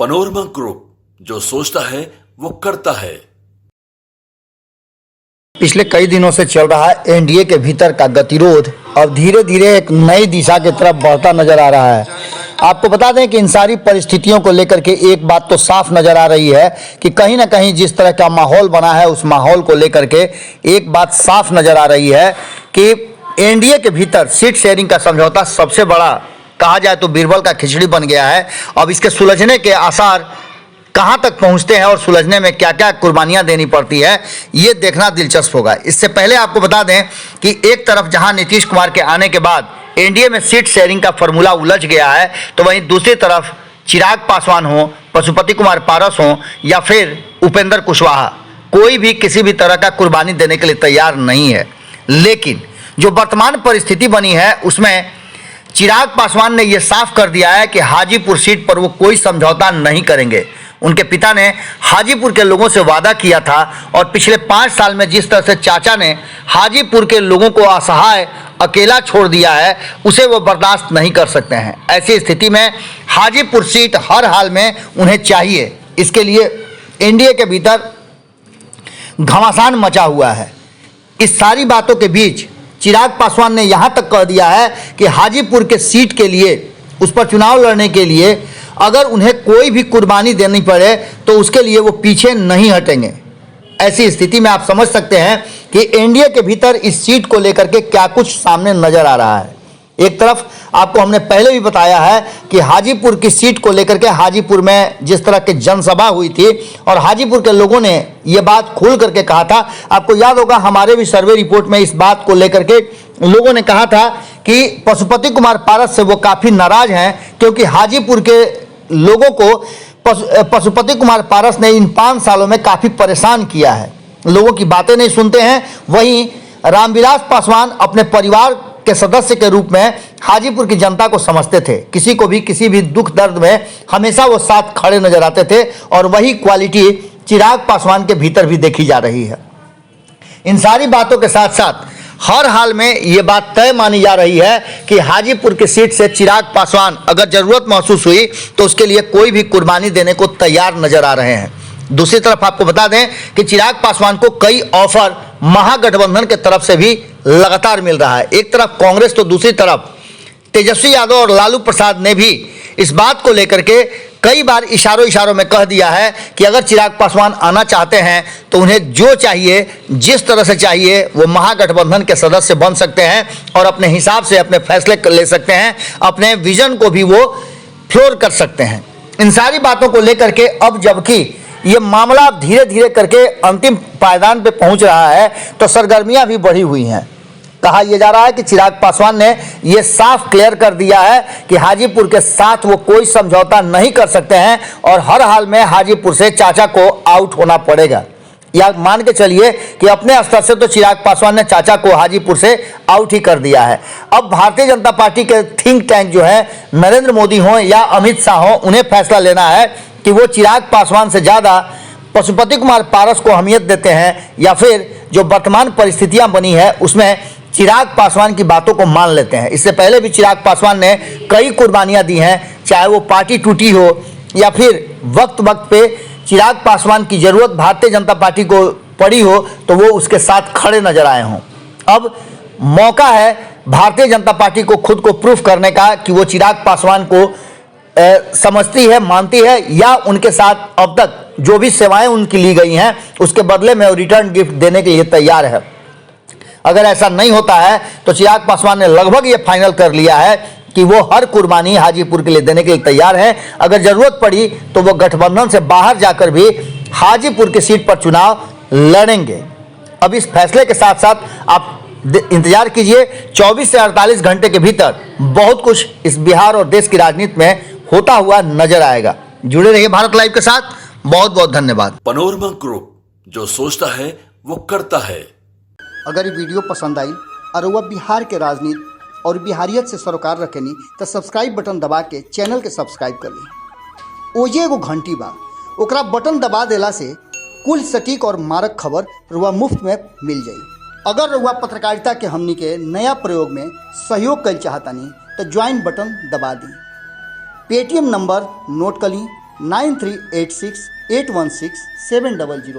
Panorama group, जो सोचता है वो करता है। पिछले कई दिनों से चल रहा है एनडीए के भीतर का गतिरोध अब धीरे धीरे एक नई दिशा की तरफ बढ़ता नजर आ रहा है। आपको बता दें कि इन सारी परिस्थितियों को लेकर के एक बात तो साफ नजर आ रही है कि कहीं ना कहीं जिस तरह का माहौल बना है उस माहौल को लेकर के एक बात साफ नजर आ रही है कि एनडीए के भीतर सीट शेयरिंग का समझौता सबसे बड़ा कहा जाए तो बीरबल का खिचड़ी बन गया है। अब इसके सुलझने के आसार कहां तक पहुंचते हैं और सुलझने में क्या क्या कुर्बानियां देनी पड़ती है, ये देखना दिलचस्प होगा। इससे पहले आपको बता दें कि एक तरफ जहां नीतीश कुमार के आने के बाद एनडीए में सीट शेयरिंग का फॉर्मूला उलझ गया है, तो वहीं दूसरी तरफ चिराग पासवान हो, पशुपति कुमार पारस हो या फिर उपेंद्र कुशवाहा, कोई भी किसी भी तरह का कुर्बानी देने के लिए तैयार नहीं है। लेकिन जो वर्तमान परिस्थिति बनी है उसमें चिराग पासवान ने यह साफ कर दिया है कि हाजीपुर सीट पर वो कोई समझौता नहीं करेंगे। उनके पिता ने हाजीपुर के लोगों से वादा किया था और पिछले 5 साल में जिस तरह से चाचा ने हाजीपुर के लोगों को असहाय अकेला छोड़ दिया है, उसे वो बर्दाश्त नहीं कर सकते हैं। ऐसी स्थिति में हाजीपुर सीट हर हाल में उन्हें चाहिए। इसके लिए एनडीए के भीतर घमासान मचा हुआ है। इस सारी बातों के बीच चिराग पासवान ने यहाँ तक कह दिया है कि हाजीपुर के सीट के लिए, उस पर चुनाव लड़ने के लिए अगर उन्हें कोई भी कुर्बानी देनी पड़े तो उसके लिए वो पीछे नहीं हटेंगे। ऐसी स्थिति में आप समझ सकते हैं कि एनडीए के भीतर इस सीट को लेकर के क्या कुछ सामने नजर आ रहा है। एक तरफ आपको हमने पहले भी बताया है कि हाजीपुर की सीट को लेकर के हाजीपुर में जिस तरह की जनसभा हुई थी और हाजीपुर के लोगों ने ये बात खोल करके कहा था। आपको याद होगा हमारे भी सर्वे रिपोर्ट में इस बात को लेकर के लोगों ने कहा था कि पशुपति कुमार पारस से वो काफ़ी नाराज हैं क्योंकि हाजीपुर के लोगों को पशुपति कुमार पारस ने इन 5 सालों में काफ़ी परेशान किया है। लोगों की बातें नहीं सुनते हैं। वहीं रामविलास पासवान अपने परिवार के सदस्य के रूप में हाजीपुर की जनता को समझते थे। किसी को भी किसी भी दुख दर्द में हमेशा वो साथ खड़े नजर आते थे और वही क्वालिटी चिराग पासवान के भीतर भी देखी जा रही है। इन सारी बातों के साथ साथ हर हाल में ये बात तय मानी जा रही है कि हाजीपुर की सीट से चिराग पासवान अगर जरूरत महसूस हुई तो उसके लिए कोई भी कुर्बानी देने को तैयार नजर आ रहे हैं। दूसरी तरफ आपको बता दें कि चिराग पासवान को कई ऑफर महागठबंधन के तरफ से भी लगातार मिल रहा है। एक तरफ कांग्रेस तो दूसरी तरफ तेजस्वी यादव और लालू प्रसाद ने भी इस बात को लेकर के कई बार इशारों में कह दिया है कि अगर चिराग पासवान आना चाहते हैं तो उन्हें जो चाहिए, जिस तरह से चाहिए, वो महागठबंधन के सदस्य बन सकते हैं और अपने हिसाब से अपने फैसले ले सकते हैं, अपने विजन को भी वो फ्लोर कर सकते हैं। इन सारी बातों को लेकर के अब जबकि ये मामला धीरे धीरे करके अंतिम पायदान पे पहुंच रहा है तो सरगर्मियां भी बढ़ी हुई हैं। कहा यह जा रहा है कि चिराग पासवान ने यह साफ क्लियर कर दिया है कि हाजीपुर के साथ वो कोई समझौता नहीं कर सकते हैं और हर हाल में हाजीपुर से चाचा को आउट होना पड़ेगा। या मान के चलिए कि अपने स्तर से तो चिराग पासवान ने चाचा को हाजीपुर से आउट ही कर दिया है। अब भारतीय जनता पार्टी के थिंक टैंक जो है, नरेंद्र मोदी हो या अमित शाह हो, उन्हें फैसला लेना है कि वो चिराग पासवान से ज़्यादा पशुपति कुमार पारस को अहमियत देते हैं या फिर जो वर्तमान परिस्थितियां बनी है उसमें चिराग पासवान की बातों को मान लेते हैं। इससे पहले भी चिराग पासवान ने कई कुर्बानियां दी हैं, चाहे वो पार्टी टूटी हो या फिर वक्त वक्त पे चिराग पासवान की ज़रूरत भारतीय जनता पार्टी को पड़ी हो तो वो उसके साथ खड़े नजर आए हों। अब मौका है भारतीय जनता पार्टी को खुद को प्रूफ करने का कि वो चिराग पासवान को समझती है, मानती है या उनके साथ अब तक जो भी सेवाएं उनकी ली गई हैं उसके बदले में वो रिटर्न गिफ्ट देने के लिए तैयार है। अगर ऐसा नहीं होता है तो चिराग पासवान ने लगभग ये फाइनल कर लिया है कि वो हर कुर्बानी हाजीपुर के लिए देने के लिए तैयार है। अगर जरूरत पड़ी तो वो गठबंधन से बाहर जाकर भी हाजीपुर की सीट पर चुनाव लड़ेंगे। अब इस फैसले के साथ साथ आप इंतजार कीजिए, 24 से 48 घंटे के भीतर बहुत कुछ इस बिहार और देश की राजनीति में होता हुआ नजर आएगा। जुड़े रहिए भारत लाइव के साथ। बहुत बहुत धन्यवाद। पनोरमा ग्रुप, जो सोचता है वो करता है। अगर ये वीडियो पसंद आई और वह बिहार के राजनीति और बिहारियत से सरोकार रखेनी तो सब्सक्राइब बटन दबा के चैनल के सब्सक्राइब कर ली। ओजे एगो घंटी बा, ओकरा बटन दबा देला से कुल सटीक और मारक खबर रुआ मुफ्त में मिल जाई। अगर रुआ पत्रकारिता के हमनी के नया प्रयोग में सहयोग कर चाहतानी तो ज्वाइन बटन दबा दी। पेटीएम नंबर नोट कर ली 9386816700।